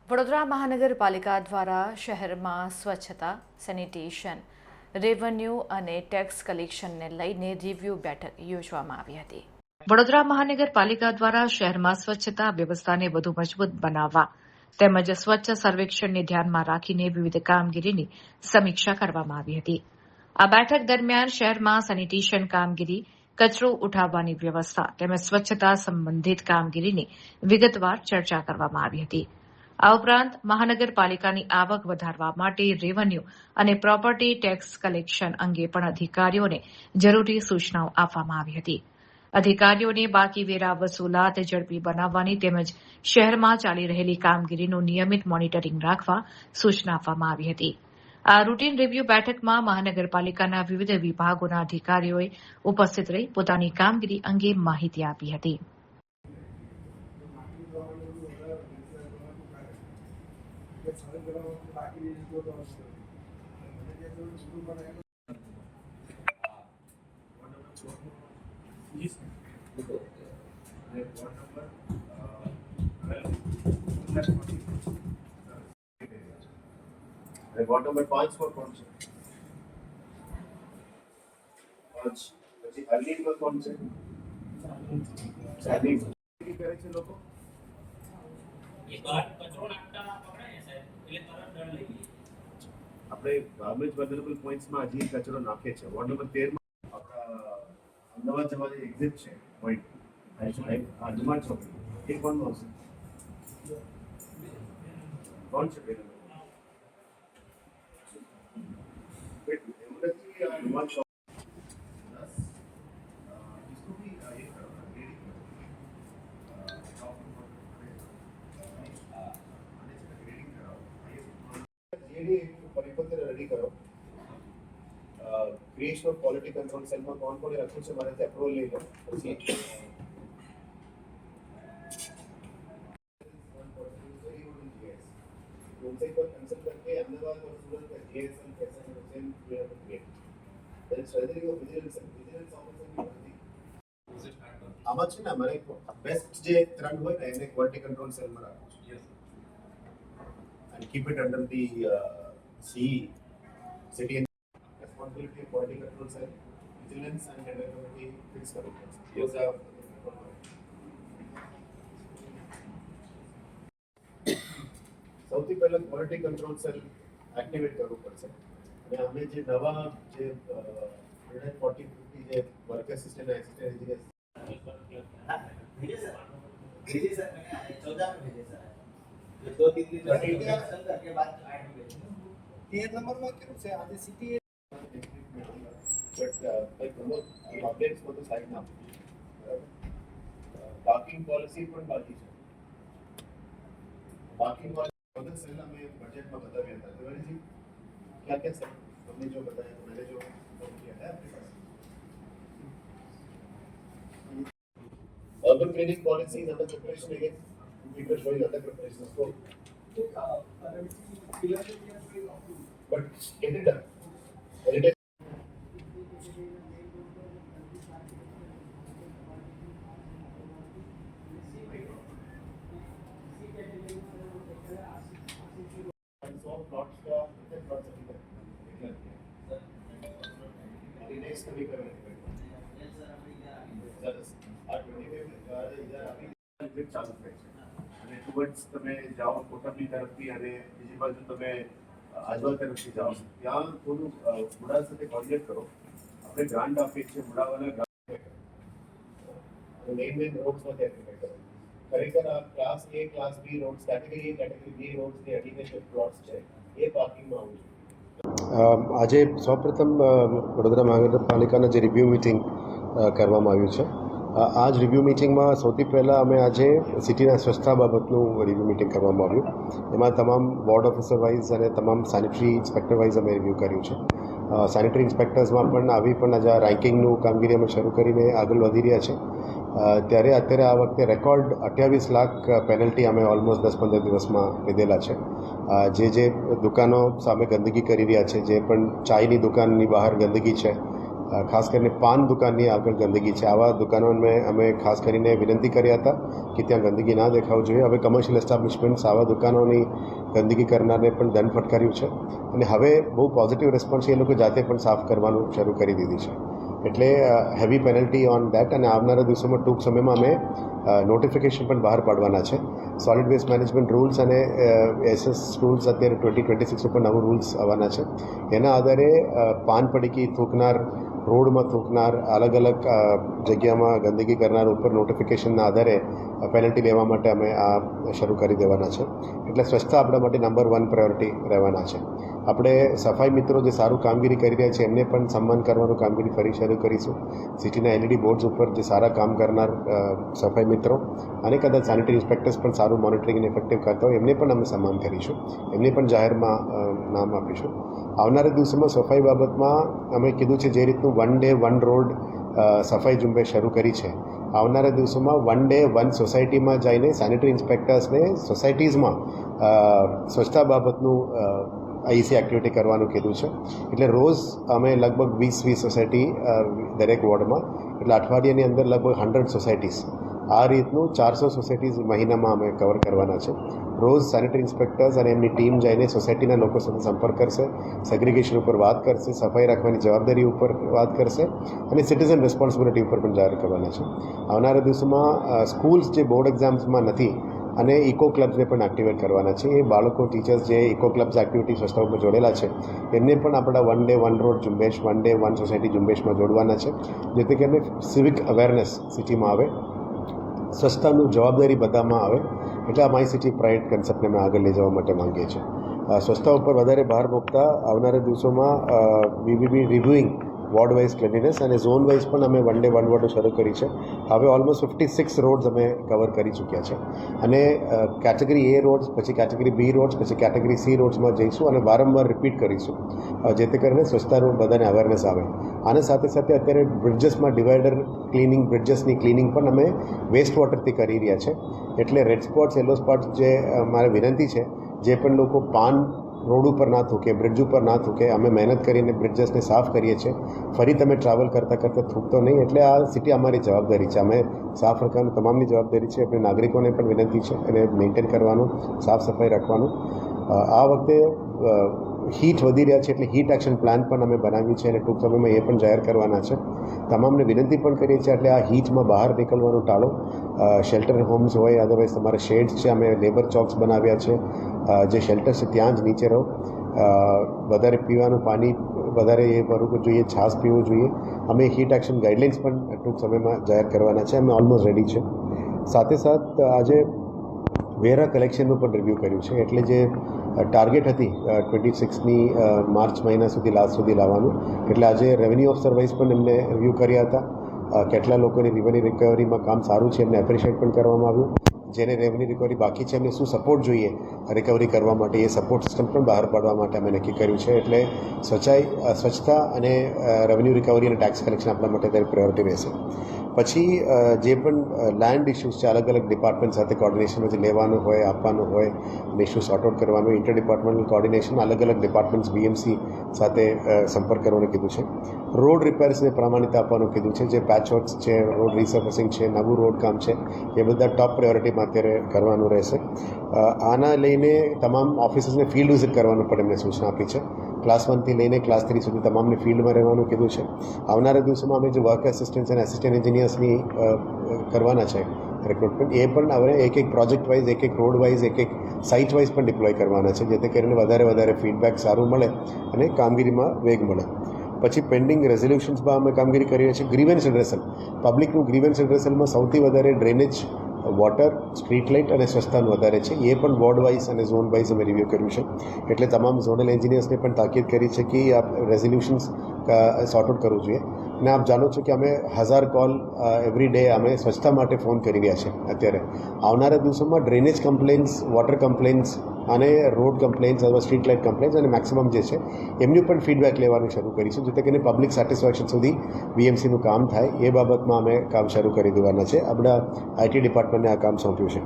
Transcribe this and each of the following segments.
વડોદરા મહાનગરપાલિકા દ્વારા શહેરમાં સ્વચ્છતા, સેનિટેશન, રેવન્યુ અને ટેક્સ કલેક્શનને લઈને રિવ્યુ બેઠક યોજવામાં આવી હતી. વડોદરા મહાનગરપાલિકા દ્વારા શહેરમાં સ્વચ્છતા વ્યવસ્થાને વધુ મજબૂત બનાવવા તેમજ સ્વચ્છ સર્વેક્ષણને ધ્યાનમાં રાખીને વિવિધ કામગીરીની સમીક્ષા કરવામાં આવી હતી. આ બેઠક દરમિયાન શહેરમાં સેનિટેશન કામગીરી, કચરો ઉઠાવવાની વ્યવસ્થા તેમજ સ્વચ્છતા સંબંધિત કામગીરીની વિગતવાર ચર્ચા કરવામાં આવી હતી. આ ઉપરાંત મહાનગરપાલિકાની આવક વધારવા માટે રેવન્યુ અને પ્રોપર્ટી ટેક્સ કલેક્શન અંગે પણ અધિકારીઓને જરૂરી સૂચનાઓ આપવામાં આવી હતી. અધિકારીઓને બાકી વેરા વસૂલાત ઝડપી બનાવવાની તેમજ શહેરમાં ચાલી રહેલી કામગીરીનું નિયમિત મોનિટરિંગ રાખવા સૂચના આપવામાં આવી હતી. આ રૂટીન રિવ્યુ બેઠકમાં મહાનગરપાલિકાના વિવિધ વિભાગોના અધિકારીઓએ ઉપસ્થિત રહી પોતાની કામગીરી અંગે માહિતી આપી હતી. वॉर्ड नंबर 5 पर कौन से 5 પછી અરલી પર કોણ છે ચાલી કરે છે લોકો એક વાર કચરો નાખતા પકડાય સાહેબ એટલે તરત દંડ લઈ લે. આપણે ગાર્બેજ વેલેબલ પોઈન્ટ્સ માં હજી કચરો નાખે છે. વોર્ડ નંબર 13 માં આપણા અમદાવાદ જવા જે એક્ઝિટ છે પોઈન્ટ આજુબાજુ ચોકડી એ કોણ આવશે કોણ છે પેલા परिपत्र रेडी करो. Creation of quality control cell में कौन कौन रखूं છે મારે અપ્रूवल લઈ લો પછી उनसे को कंसल्ट करके अहमदाबाद और सूरत का जीएसएल कैसा है cell we have to create then strategy of vigilance officer की होती આમાં છે ને અમારે બેસ્ટ જે ત્રણ હોય ને એને ક્વોલિટી કંટ્રોલ સેલમાં રાખવું છે and keep it under the CE city responsibility of quality control cell vigilance and tender committee fix करना है. ये सब સૌથી પહેલા ક્વોલિટી કંટ્રોલ સેલ એક્ટિવેટ કરવું પડશે અને અમે જે નવા જે 140 જે વર્ક એસિસ્ટન્ટ એસિસ્ટન્ટ એન્જિનિયર भेजे सर 14 में भेजे सर. 2-3 दिन करके बाद 8 में भेजे. 13 नंबर में क्यों से आधे सिटी बट लाइक अपडेट्स को तो साइड ना पार्किंग पॉलिसी પણ બાકી છે. पार्किंग पॉलिसी सेल हमें बजट में बताया था तिवारी जी क्या क्या सर हमने जो बताया मैंने जो किया है आपके पास urban cleaning policy is under preparation again. We were showing other preparations. So, but get it done. And it is so plots का कितने plots अभी तक दिनेश कभी कर रहे हैं ચાલુ થાય છે અને ટુવર્ડ્સ તમે જાઓ કોટમની તરફથી અને બીજી બાજુ તમે આજવા તરફથી જાઓ ત્યાં થોડું મુડા સાથે કોર્ડિનેટ કરો. આપણે ગ્રાન્ટ આપીએ છીએ મુડાવાળા ગ્રાન્ટ મેઇન રોડ્સમાં એપ્લિકેટ કરો. ખરેખર આ ક્લાસ એ ક્લાસ બી રોડ્સ કેટેગરી બી રોડ્સની અડીને જે પ્લોટ્સ છે એ પાર્કિંગમાં આવવું જોઈએ. આજે સૌપ્રથમ વડોદરા મહાનગરપાલિકાના જે રિવ્યૂ મિટિંગ કરવામાં આવ્યું છે આ જ રિવ્યૂ મિટિંગમાં સૌથી પહેલાં અમે આજે સિટીના સ્વચ્છતા બાબતનું રિવ્યૂ મિટિંગ કરવામાં આવ્યું. એમાં તમામ વોર્ડ ઓફિસર વાઇઝ અને તમામ સેનિટરી ઇન્સ્પેક્ટર વાઇઝ અમે રિવ્યૂ કર્યું છે. સેનિટરી ઇન્સ્પેક્ટર્સમાં પણ આવી પણ આજે રાન્કિંગનું કામગીરી અમે શરૂ કરીને આગળ વધી રહ્યા છે. ત્યારે અત્યારે આ વખતે રેકોર્ડ 28 લાખ પેનલ્ટી અમે ઓલમોસ્ટ 10-15 દિવસમાં લીધેલા છે. જે દુકાનો સામે ગંદકી કરી રહ્યા છે, જે પણ ચાયની દુકાનની બહાર ગંદકી છે ખાસ કરીને પાન દુકાનની આગળ ગંદકી છે. આવા દુકાનોને અમે ખાસ કરીને વિનંતી કર્યા હતા કે ત્યાં ગંદકી ના દેખાવું જોઈએ. હવે કમર્શિયલ એસ્ટાબ્લિશમેન્ટ્સ આવા દુકાનોની ગંદકી કરનારને પણ દંડ ફટકાર્યું છે અને હવે બહુ પોઝિટિવ રિસ્પોન્સ એ લોકો જાતે પણ સાફ કરવાનું શરૂ કરી દીધી છે. એટલે હેવી પેનલ્ટી ઓન દેટ. અને આવનારા દિવસોમાં ટૂંક સમયમાં અમે નોટિફિકેશન પણ બહાર પાડવાના છે. સોલિડ વેસ્ટ મેનેજમેન્ટ રૂલ્સ અને SS રૂલ્સ અત્યારે 2026 ઉપર નવું રૂલ્સ આવવાના છે. એના આધારે પાન પડીકી થૂકનાર, રોડમાં થૂકનાર, અલગ અલગ જગ્યામાં ગંદકી કરનાર ઉપર નોટિફિકેશનના આધારે પેનલ્ટી લેવા માટે અમે આ શરૂ કરી દેવાના છે. એટલે સ્વચ્છતા આપણા માટે નંબર 1 પ્રાયોરિટી રહેવાના છે. આપણે સફાઈ મિત્રો જે સારું કામગીરી કરી રહ્યા છે એમને પણ સન્માન કરવાનું કામગીરી ફરી શરૂ કરીશું. સિટીના LED બોર્ડ્સ ઉપર જે સારા કામ કરનાર સફાઈ મિત્રો અને કદાચ સેનિટરી ઇન્સ્પેક્ટર્સ પણ સારું મોનિટરિંગ અને ઇફેક્ટિવ કરતા હોય એમને પણ અમે સન્માન કરીશું. એમને પણ જાહેરમાં નામ આપીશું. આવનારા દિવસોમાં સફાઈ બાબતમાં અમે કીધું છે જે રીતનું 1 day 1 road સફાઈ ઝુંબેશ શરૂ કરી છે, આવનારા દિવસોમાં 1 day 1 સોસાયટીમાં જઈને સેનિટરી ઇન્સ્પેક્ટર્સને સોસાયટીઝમાં સ્વચ્છતા બાબતનું આઈસી એક્ટિવિટી કરવાનું કીધું છે. એટલે રોજ અમે લગભગ 20 સોસાયટી દરેક વોર્ડમાં, એટલે અઠવાડિયાની અંદર લગભગ 100 સોસાયટીઝ, આ રીતનું 400 સોસાયટીઝ મહિનામાં અમે કવર કરવાના છે. રોજ સેનિટરી ઇન્સ્પેક્ટર્સ અને એમની ટીમ જઈને સોસાયટીના લોકો સાથે સંપર્ક કરશે, સેગ્રિગેશન ઉપર વાત કરશે, સફાઈ રાખવાની જવાબદારી ઉપર વાત કરશે અને સિટીઝન રિસ્પોન્સિબિલિટી ઉપર પણ જાહેર કરવાના છે. આવનારા દિવસોમાં સ્કૂલ્સ જે બોર્ડ એક્ઝામ્સમાં નથી અને ઇકો ક્લબ્સને પણ એક્ટિવેટ કરવાના છે. એ બાળકો, ટીચર્સ જે ઇકો ક્લબ્સ એક્ટિવિટી સ્વચ્છતા ઉપર જોડેલા છે એમને પણ આપણા 1 day 1 road ઝુંબેશ, 1 day 1 સોસાયટી ઝુંબેશમાં જોડવાના છે, જેથી કરીને સિવિક અવેરનેસ સિટીમાં આવે, સ્વચ્છતાનું જવાબદારી બધામાં આવે. એટલે આ માય સિટી પ્રાઇડ કન્સેપ્ટને અમે આગળ લઈ જવા માટે માંગીએ છીએ. સ્વચ્છતા ઉપર વધારે ભાર મૂકતા આવનારા દિવસોમાં we will be reviewing ward wise cleanliness અને ઝોન વાઇઝ પણ અમે 1 day 1 road શરૂ કરી છે. હવે ઓલમોસ્ટ 56 રોડ્સ અમે કવર કરી ચૂક્યા છે અને કેટેગરી A રોડ્સ, પછી કેટેગરી B રોડ્સ, પછી કેટેગરી C રોડ્સમાં જઈશું અને વારંવાર રિપીટ કરીશું, જેથી કરીને સ્વચ્છતાનું બધાને અવેરનેસ આવે. આની સાથે સાથે અત્યારે બ્રિડ્જસમાં ડિવાઈડર ક્લિનિંગ, બ્રિડ્જસની ક્લિનિંગ પણ અમે વેસ્ટ વોટરથી કરી રહ્યા છે. એટલે રેડ સ્પોટ્સ, યલો સ્પોટ્સ જે મારે વિનંતી છે, જે પણ લોકો પાન રોડ ઉપર ના થૂકે, બ્રિડ્જ ઉપર ના થૂકે, અમે મહેનત કરીને બ્રિડ્જસને સાફ કરીએ છીએ. ફરી તમે ટ્રાવેલ કરતાં થૂકતો નહીં. એટલે આ સિટી અમારી જવાબદારી છે, અમે સાફ રાખવાનું તમામની જવાબદારી છે. આપણે નાગરિકોને પણ વિનંતી છે એને મેન્ટેન કરવાનું, સાફ સફાઈ રાખવાનું. આ વખતે હીટ વધી રહ્યા છે એટલે હીટ એક્શન પ્લાન પણ અમે બનાવ્યું છે અને ટૂંક સમયમાં એ પણ જાહેર કરવાના છે. તમામને વિનંતી પણ કરીએ છીએ એટલે આ હીટમાં બહાર નીકળવાનું ટાળો. શેલ્ટર હોમ્સ હોય, અદરવાઇઝ તમારે શેડ્સ છે, અમે લેબર ચોક્સ બનાવ્યા છે, જે શેલ્ટર છે ત્યાં જ નીચે રહો. વધારે પીવાનું પાણી વધારે એ ભરવું જોઈએ, છાશ પીવું જોઈએ. અમે હીટ એક્શન ગાઈડલાઇન્સ પણ ટૂંક સમયમાં જાહેર કરવાના છે. અમે ઓલમોસ્ટ રેડી છે. સાથે સાથ આજે વેરા કલેક્શનનું પણ રિવ્યૂ કર્યું છે. એટલે જે ટાર્ગેટ હતી 26ની માર્ચ મહિના સુધી, લાસ્ટ સુધી લાવવાનું, એટલે આજે રેવન્યુ ઓફિસર વાઇઝ પણ એમને રિવ્યૂ કર્યા હતા. કેટલા લોકોની રેવન્યુ રિકવરીમાં કામ સારું છે એમને એપ્રિશિએટ પણ કરવામાં આવ્યું. જેને રેવન્યુ રિકવરી બાકી છે એમને શું સપોર્ટ જોઈએ રિકવરી કરવા માટે, એ સપોર્ટ સિસ્ટમ પણ બહાર પાડવા માટે અમે નક્કી કર્યું છે. એટલે સ્વચ્છતા અને રેવન્યુ રિકવરી અને ટેક્સ કલેક્શન આપણા માટે ત્યારે પ્રાયોરિટી રહેશે. પછી જે પણ લેન્ડ ઇસ્યુઝ છે, અલગ અલગ ડિપાર્ટમેન્ટ સાથે કોર્ડિનેશનમાં જે લેવાનું હોય, આપવાનું હોય, ઇસ્યુ સોર્ટ આઉટ કરવાનું, ઇન્ટર ડિપાર્ટમેન્ટલ કોર્ડિનેશન, અલગ અલગ ડિપાર્ટમેન્ટ્સ BMC સાથે સંપર્ક કરવાનું કીધું છે. રોડ રિપેર્સને પ્રમાણિત આપવાનું કીધું છે. જે પેચવર્ક્સ છે, રોડ રિસર્ફેસિંગ છે, નવું રોડ કામ છે, એ બધા ટોપ પ્રાયોરિટીમાં અત્યારે કરવાનું રહેશે. આના લઈને તમામ ઓફિસર્સને ફિલ્ડ વિઝિટ કરવાનું પણ એમને સૂચના આપી છે. ક્લાસ 1થી લઈને ક્લાસ 3 સુધી તમામને ફિલ્ડમાં રહેવાનું કીધું છે. આવનારા દિવસોમાં અમે જે વર્ક એસિસ્ટન્ટ્સ અને એસિસ્ટન્ટ એન્જિનિયર્સની કરવાના છે રિક્રુટમેન્ટ, એ પણ હવે એક પ્રોજેક્ટ વાઇઝ, એક રોડ વાઇઝ, એક સાઇટ વાઇઝ પણ ડિપ્લોય કરવાના છે, જેથી કરીને વધારે ફીડબેક સારું મળે અને કામગીરીમાં વેગ મળે. પછી પેન્ડિંગ રેઝોલ્યુશન્સમાં અમે કામગીરી કરી રહ્યા છીએ. ગ્રીવન્સ એડ્રેસલ, પબ્લિકનું ગ્રીવન્સ એડ્રેસલમાં સૌથી વધારે ડ્રેનેજ, વોટર, સ્ટ્રીટ લાઇટ અને સ્વચ્છતાનું વધારે છે. એ પણ વોર્ડ વાઇઝ અને ઝોન વાઇઝ અમે રિવ્યૂ કર્યું છે. એટલે તમામ ઝોનલ એન્જિનિયર્સને પણ તાકીદ કરી છે કે આ રેઝોલ્યુશન્સ સોર્ટ આઉટ કરવું જોઈએ. અને આપ જાણો છો કે અમે 1000 કોલ એવરી ડે અમે સ્વચ્છતા માટે ફોન કરી રહ્યા છે. અત્યારે આવનારા દિવસોમાં ડ્રેનેજ કમ્પ્લેન્ટ્સ, વોટર કમ્પ્લેન્ટ્સ અને રોડ કમ્પ્લેન્ટ્સ અથવા સ્ટ્રીટ લાઇટ કમ્પ્લેન્ટ્સ અને મેક્સિમમ જે છે એમની પણ ફીડબેક લેવાનું શરૂ કરીશું, જેથી કરીને પબ્લિક સેટિસ્ફેક્શન સુધી BMCનું કામ થાય. એ બાબતમાં અમે કામ શરૂ કરી દેવાના છે. આપણા IT ડિપાર્ટમેન્ટને આ કામ સોંપ્યું છે.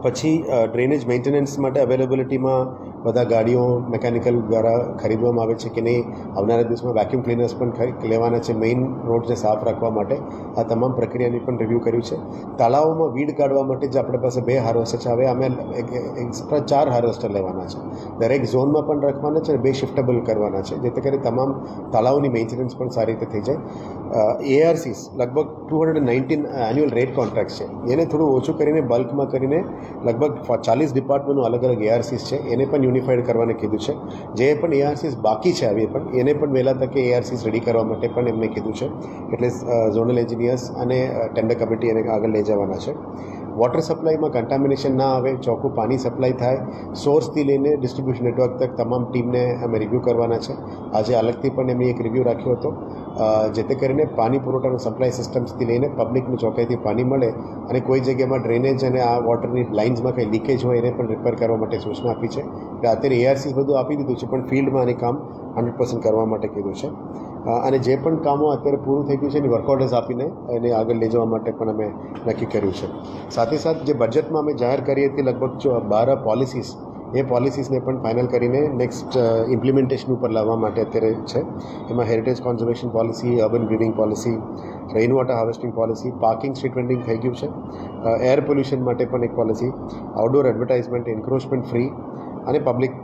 પછી ડ્રેનેજ મેન્ટેનન્સ માટે અવેલેબિલિટીમાં બધા ગાડીઓ મિકેનિકલ દ્વારા ખરીદવામાં આવે છે કે નહીં, આવનારા દિવસમાં વેક્યુમ ક્લીનર્સ પણ લેવાના છે મેઇન રોડને સાફ રાખવા માટે. આ તમામ પ્રક્રિયાની પણ રિવ્યૂ કર્યું છે. તળાવોમાં વીડ કાઢવા માટે જે આપણી પાસે 2 હાર્વેસ્ટર છે, હવે અમે એક્સ્ટ્રા 4 હાર્વેસ્ટર લેવાના છે. દરેક ઝોનમાં પણ રાખવાના છે અને 2 શિફ્ટેબલ કરવાના છે, જેથી કરી તમામ તળાવોની મેન્ટેનન્સ પણ સારી રીતે થઈ જાય. ARCs લગભગ 219 એન્યુઅલ રેટ કોન્ટ્રાક્ટ છે, એને થોડું ઓછું કરીને બલ્કમાં કરીને લગભગ 40 ડિપાર્ટમેન્ટનું અલગ અલગ ARCs છે, એને પણ યુનિફાઈડ કરવાને કીધું છે. જે પણ ARCs બાકી છે હવે પણ એને પણ વહેલા તકે ARCs રેડી કરવા માટે પણ એમને કીધું છે. એટલે ઝોનલ એન્જિનિયર્સ અને ટેન્ડર કમિટી એને આગળ લઈ જવાના છે. વોટર સપ્લાયમાં કન્ટામિનેશન ના આવે, ચોખ્ખું પાણી સપ્લાય થાય, સોર્સથી લઈને ડિસ્ટ્રીબ્યુશન નેટવર્ક તક તમામ ટીમને અમે રિવ્યૂ કરવાના છે. આજે અલગથી પણ એમની એક રિવ્યૂ રાખ્યો હતો, જેથી કરીને પાણી પુરવઠાનો સપ્લાય સિસ્ટમ્સથી લઈને પબ્લિકને ચોખ્ખાઈથી પાણી મળે અને કોઈ જગ્યામાં ડ્રેનેજ અને આ વોટરની લાઇન્સમાં કંઈ લીકેજ હોય એને પણ રિપેર કરવા માટે સૂચના આપી છે. એટલે અત્યારે ARCs બધું આપી દીધું છે, પણ ફિલ્ડમાં આની કામ 100% કરવા માટે કીધું છે. અને જે પણ કામો અત્યારે પૂરું થઈ ગયું છે એની વર્ક ઓર્ડર્સ આપીને એને આગળ લઈ જવા માટે પણ અમે નક્કી કર્યું છે. સાથે સાથ જે બજેટમાં અમે જાહેર કરી હતી લગભગ 12 પોલિસીસ, એ પોલિસીસને પણ ફાઇનલ કરીને નેક્સ્ટ ઇમ્પ્લિમેન્ટેશન ઉપર લાવવા માટે અત્યારે છે. એમાં heritage conservation policy, urban greening policy, rain water harvesting policy, parking street vending થઈ ગયું છે, એર પોલ્યુશન માટે પણ એક policy, outdoor advertisement, encroachment free અને પબ્લિક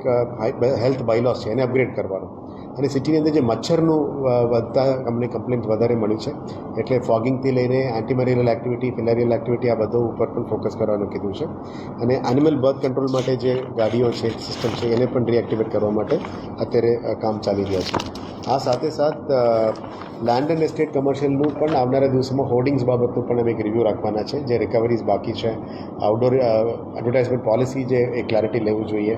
હેલ્થ બાયલોસ છે એને અપગ્રેડ કરવાનો. અને સિટીની અંદર જે મચ્છરનું વધતા અમને કમ્પ્લેન્ટ વધારે મળી છે, એટલે ફોગિંગથી લઈને એન્ટીમલેરિયલ એક્ટિવિટી, ફિલેરિયલ એક્ટિવિટી, આ બધો ઉપર પણ ફોકસ કરવાનું કીધું છે. અને એનિમલ બર્થ કંટ્રોલ માટે જે ગાડીઓ છે, સિસ્ટમ છે, એને પણ રીએક્ટિવેટ કરવા માટે અત્યારે કામ ચાલી રહ્યા છે. આ સાથે સાથ લેન્ડ એન્ડ એસ્ટેટ કમર્શિયલનું પણ આવનારા દિવસોમાં હોર્ડિંગ્સ બાબતનું પણ અમે એક રિવ્યૂ રાખવાના છે. જે રિકવરીઝ બાકી છે, આઉટડોર એડવર્ટાઇઝમેન્ટ પોલિસી જે એ ક્લેરિટી લેવું જોઈએ.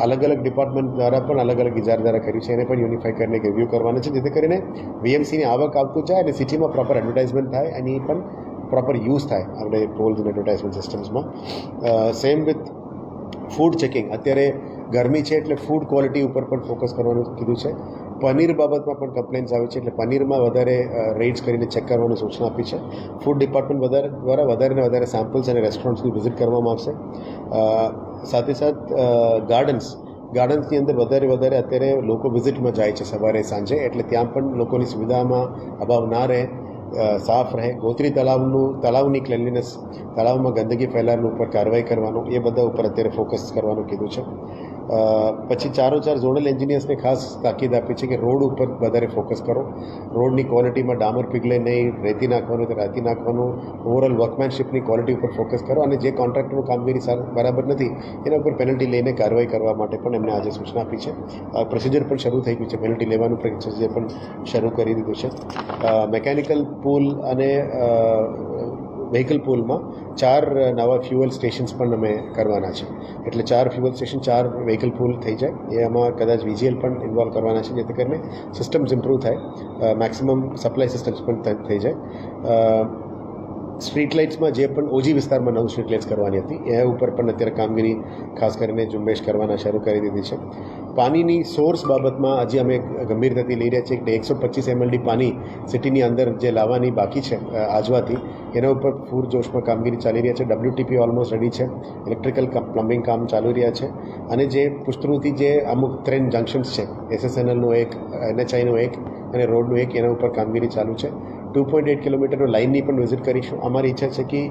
અલગ અલગ ડિપાર્ટમેન્ટ દ્વારા પણ અલગ અલગ ઇજારદારા કર્યું છે, એને પણ યુનિફાઈ કરીને એક રિવ્યૂ કરવાના છે, જેથી કરીને VMCની આવક આવતું જાય અને સિટીમાં પ્રોપર એડવર્ટાઇઝમેન્ટ થાય, એની પણ પ્રોપર યુઝ થાય આપણે પોલ્સ અને એડવર્ટાઇઝમેન્ટ સિસ્ટમ્સમાં. સેમ વિથ ફૂડ ચેકિંગ, અત્યારે ગરમી છે એટલે ફૂડ ક્વોલિટી ઉપર પણ ફોકસ કરવાનું કીધું છે. પનીર બાબતમાં પણ કમ્પ્લેન્ટ્સ આવે છે, એટલે પનીરમાં વધારે રેડ્સ કરીને ચેક કરવાની સૂચના આપી છે. ફૂડ ડિપાર્ટમેન્ટ દ્વારા વધારે ને વધારે સેમ્પલ્સ અને રેસ્ટોરન્ટ્સની વિઝિટ કરવામાં આવશે. સાથે સાથ ગાર્ડન્સની અંદર વધારે અત્યારે લોકો વિઝિટમાં જાય છે સવારે સાંજે, એટલે ત્યાં પણ લોકોની સુવિધામાં અભાવ ના રહે, સાફ રહે. ગોત્રી તળાવની ક્લેનલીનેસ, તળાવમાં ગંદકી ફેલાવવા ઉપર કાર્યવાહી કરવાનું, એ બધા ઉપર અત્યારે ફોકસ કરવાનું કીધું છે. પછી 4 ઝોનલ એન્જિનિયર્સને ખાસ તાકીદ આપી છે કે રોડ ઉપર વધારે ફોકસ કરો. રોડની ક્વોલિટીમાં ડામર પીગળે નહીં, રેતી નાખવાનું તો રેતી નાખવાનું, ઓવરઓલ વર્કમેનશીપની ક્વોલિટી ઉપર ફોકસ કરો. અને જે કોન્ટ્રાક્ટરનું કામગીરી બરાબર નથી એના ઉપર પેનલ્ટી લઈને કાર્યવાહી કરવા માટે પણ એમને આજે સૂચના આપી છે. પ્રોસિજર પણ શરૂ થઈ ગયું છે, પેનલ્ટી લેવાનું પ્રોસિજર પણ શરૂ કરી દીધું છે. મેકેનિકલ પુલ અને વ્હીકલ પુલમાં 4 નવા ફ્યુઅલ સ્ટેશન્સ પણ અમે કરવાના છે. એટલે 4 ફ્યુઅલ સ્ટેશન, 4 વ્હીકલ પુલ થઈ જાય. એમાં કદાચ VGL પણ ઇન્વોલ્વ કરવાના છે, જેથી કરીને સિસ્ટમ્સ ઇમ્પ્રૂવ થાય, મેક્સિમમ સપ્લાય સિસ્ટમ્સ પણ થઈ જાય. સ્ટ્રીટ લાઇટ્સમાં જે પણ ઓજી વિસ્તારમાં 9 સ્ટ્રીટ લાઇટ્સ કરવાની હતી, એ ઉપર પણ અત્યારે કામગીરી ખાસ કરીને ઝુંબેશ કરવાના શરૂ કરી દીધી છે. પાણીની સોર્સ બાબતમાં હજી અમે ગંભીરતાથી લઈ રહ્યા છીએ કે 125 MLD પાણી સિટીની અંદર જે લાવવાની બાકી છે આજવાથી, એના ઉપર પૂરજોશમાં કામગીરી ચાલી રહ્યા છે. WTP ઓલમોસ્ટ રેડી છે, ઇલેક્ટ્રિકલ પ્લમ્બિંગ કામ ચાલુ રહ્યા છે. અને જે પુષ્કૃતિ જે અમુક ટ્રેન જંકશન્સ છે, SSNLનું એક, NHIનું એક અને રોડનું એક, એના ઉપર કામગીરી ચાલુ છે. 2.8 કિલોમીટરનો લાઇનની પણ વિઝિટ કરીશું. અમારી ઈચ્છા છે કે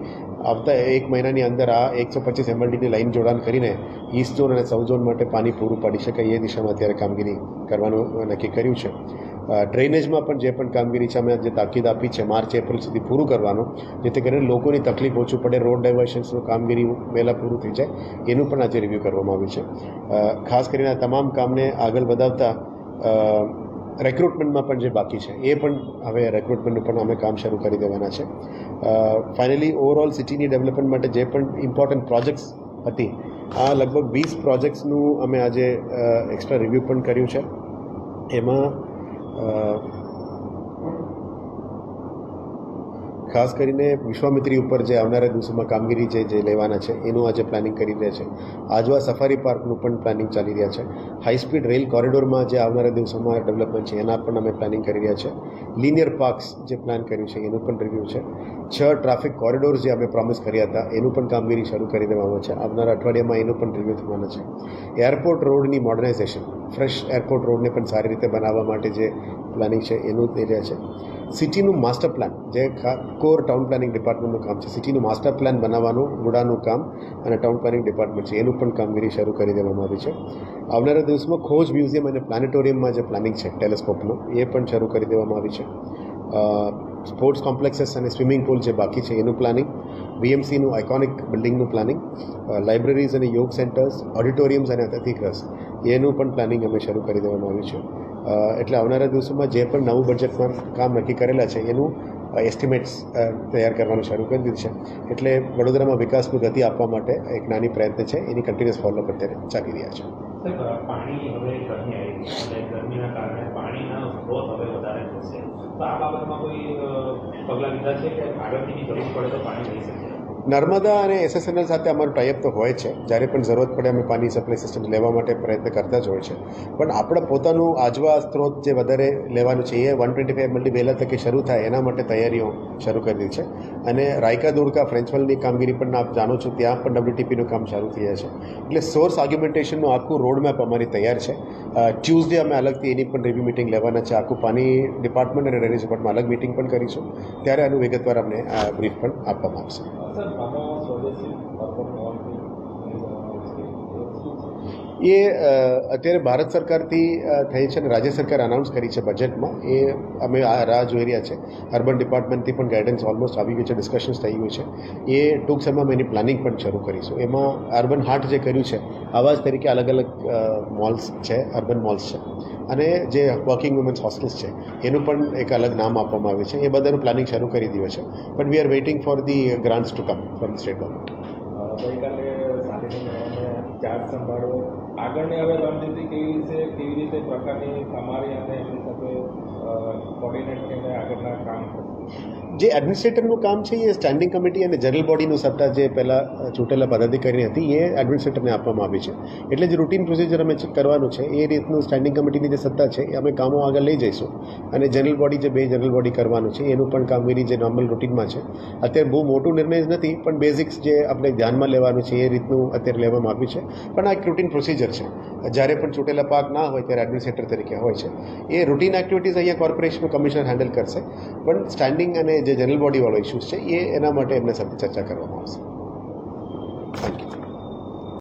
આવતા 1 મહિનાની અંદર આ 125 MLDની લાઇન જોડાણ કરીને ઈસ્ટ ઝોન અને સાઉથ ઝોન માટે પાણી પૂરું પાડી શકાય, એ દિશામાં અત્યારે કામગીરી કરવાનું નક્કી કર્યું છે. ડ્રેનેજમાં પણ જે પણ કામગીરી છે અમે જે તાકીદ આપી છે માર્ચ એપ્રિલ સુધી પૂરું કરવાનું, જેથી કરીને લોકોની તકલીફ ઓછું પડે, રોડ ડાયવર્શન્સનું કામગીરી વહેલા પૂરું થઈ જાય, એનું પણ આજે રિવ્યૂ કરવામાં આવ્યું છે. ખાસ કરીને આ તમામ કામને આગળ વધાવતા રિક્રુટમેન્ટમાં પણ જે બાકી છે એ પણ હવે રિક્રુટમેન્ટનું પણ અમે કામ શરૂ કરી દેવાના છે. ફાઇનલી ઓવરઓલ સિટીની ડેવલપમેન્ટ માટે જે પણ ઇમ્પોર્ટન્ટ પ્રોજેક્ટ્સ હતી, આ લગભગ 20 પ્રોજેક્ટ્સનું અમે આજે એક્સ્ટ્રા રિવ્યૂ પણ કર્યું છે. એમાં ખાસ કરીને વિશ્વામિત્રી ઉપર જે આવનારા દિવસોમાં કામગીરી જે લેવાના છે એનું આજે પ્લાનિંગ કરી રહ્યા છે. આજવા સફારી પાર્કનું પણ પ્લાનિંગ ચાલી રહ્યા છે. હાઈ સ્પીડ રેલ કોરિડોરમાં જે આવનારા દિવસોમાં ડેવલપમેન્ટ છે એના પણ અમે પ્લાનિંગ કરી રહ્યા છે. લિનિયર પાર્ક્સ જે પ્લાન કર્યું છે એનું પણ રિવ્યૂ છે. 6 ટ્રાફિક કોરિડોર્સ જે અમે પ્રોમિસ કર્યા હતા એનું પણ કામગીરી શરૂ કરી દેવામાં છે. આવનારા અઠવાડિયામાં એનું પણ રિવ્યૂ થવાના છે. એરપોર્ટ રોડની મોડર્નાઇઝેશન, ફ્રેશ એરપોર્ટ રોડને પણ સારી રીતે બનાવવા માટે જે પ્લાનિંગ છે એનું થઈ રહ્યા છે. સિટીનું માસ્ટર પ્લાન જે કોર ટાઉન પ્લાનિંગ ડિપાર્ટમેન્ટનું કામ છે, સિટીનું માસ્ટર પ્લાન બનાવવાનું ગુડાનું કામ અને ટાઉન પ્લાનિંગ ડિપાર્ટમેન્ટ છે એનું પણ કામગીરી શરૂ કરી દેવામાં આવી છે. આવનારા દિવસમાં ખોજ મ્યુઝિયમ અને પ્લાનેટોરિયમમાં જે પ્લાનિંગ છે ટેલિસ્કોપનું એ પણ શરૂ કરી દેવામાં આવી છે. સ્પોર્ટ્સ કોમ્પ્લેક્સીસ અને સ્વિમિંગ પુલ જે બાકી છે એનું પ્લાનિંગ, બીએમસીનું આઇકોનિક બિલ્ડિંગનું પ્લાનિંગ, લાઇબ્રેરીઝ અને યોગ સેન્ટર્સ, ઓડિટોરિયમ્સ અને અતિથિગૃહ એનું પણ પ્લાનિંગ અમે શરૂ કરી દેવામાં આવ્યું છે. એટલે આવનારા દિવસોમાં જે પણ નવું બજેટમાં કામ નક્કી કરેલા છે એનું એસ્ટિમેટ્સ તૈયાર કરવાનું શરૂ કરી દીધું છે. એટલે વડોદરામાં વિકાસનું ગતિ આપવા માટે એક નાની પ્રયત્ન છે, એની કન્ટિન્યુઅસ ફોલોઅપ અત્યારે ચાલી રહ્યા છે. પાણી હવે ગરમી આવી અને ગરમીના કારણે પાણીના સ્ત્રોત હવે વધારે થશે, તો આ બાબતમાં કોઈ પગલાં લીધા છે કે આગળથી બી જરૂર પડે તો પાણી લઈ શકે? નર્મદા અને SSNL સાથે અમારું ટાઈઅપ તો હોય છે. જ્યારે પણ જરૂરત પડે અમે પાણી સપ્લાય સિસ્ટમ લેવા માટે પ્રયત્ન કરતા જ હોય છે. પણ આપણે પોતાનું આજવા સ્ત્રોત જે વધારે લેવાનું છે એ 125 MLD વહેલા તકે શરૂ થાય એના માટે તૈયારીઓ શરૂ કરી દીધી છે. અને રાયકા દોડકા ફ્રેન્ચવલની કામગીરી પણ આપ જાણો છો, ત્યાં પણ WTPનું કામ શરૂ થઈ જાય છે. એટલે સોર્સ આર્ગ્યુમેન્ટેશનનું આખું રોડમેપ અમારી તૈયાર છે. ટ્યુઝડે અમે અલગથી એની પણ રિવ્યૂ મિટિંગ લેવાના છે. આખું પાણી ડિપાર્ટમેન્ટ અને ડ્રેનેજ ડિપાર્ટમેન્ટ અલગ મિટિંગ પણ કરીશું. ત્યારે આનું વિગતવાર અમને બ્રીફ પણ આપવામાં આવશે. એ અત્યારે ભારત સરકારથી થઈ છે અને રાજ્ય સરકારે અનાઉન્સ કરી છે બજેટમાં. એ અમે રાહ જોઈ રહ્યા છે. અર્બન ડિપાર્ટમેન્ટથી પણ ગાઈડન્સ ઓલમોસ્ટ આવી ગયું છે, ડિસ્કશન્સ થઈ ગયું છે. એ ટૂંક સમયમાં એની પ્લાનિંગ પણ શરૂ કરીશું. એમાં અર્બન હાર્ટ જે કર્યું છે આવા જ તરીકે અલગ અલગ મોલ્સ છે, અર્બન મોલ્સ છે, અને જે વર્કિંગ વુમન્સ હોસ્ટેલ્સ છે એનું પણ એક અલગ નામ આપવામાં આવ્યું છે. એ બધાનું પ્લાનિંગ શરૂ કરી દીધું છે. But we are waiting for the grants to come from the state government. ગઈકાલે ચાર્જ સંભાળો, આગળની હવે રણનીતિ કેવી રીતે પ્રકારની તમારી અને એમની સાથે કોર્ડિનેટ થઈને આગળના કામ થશે? જે એડમિનિસ્ટ્રેટરનું કામ છે એ સ્ટેન્ડિંગ કમિટી અને જનરલ બોડીનું સત્તા જે પહેલાં ચૂંટેલા પદાધિકારી હતી એ એડમિનિસ્ટ્રેટરને આપવામાં આવી છે. એટલે જે રૂટીન પ્રોસિજર અમે કરવાનું છે એ રીતનું સ્ટેન્ડિંગ કમિટીની જે સત્તા છે એ અમે કામો આગળ લઈ જઈશું. અને જનરલ બોડી જે 2 જનરલ બોડી કરવાનું છે એનું પણ કામગીરી જે નોર્મલ રૂટીનમાં છે. અત્યારે બહુ મોટું નિર્ણય નથી, પણ બેઝિક્સ જે આપણે ધ્યાનમાં લેવાનું છે એ રીતનું અત્યારે લેવામાં આવ્યું છે. પણ આ એક રૂટીન પ્રોસિજર છે. જ્યારે પણ ચૂંટેલા પાક ના હોય ત્યારે એડમિનિસ્ટ્રેટર તરીકે હોય છે. એ રૂટીન એક્ટિવિટીઝ અહીંયા કોર્પોરેશનનું કમિશનર હેન્ડલ કરશે. પણ સ્ટેન્ડિંગ અને જે જનરલ બોડીવાળો ઇસ્યુઝ છે એ એના માટે એમના સાથે ચર્ચા કરવામાં આવશે. Thank you.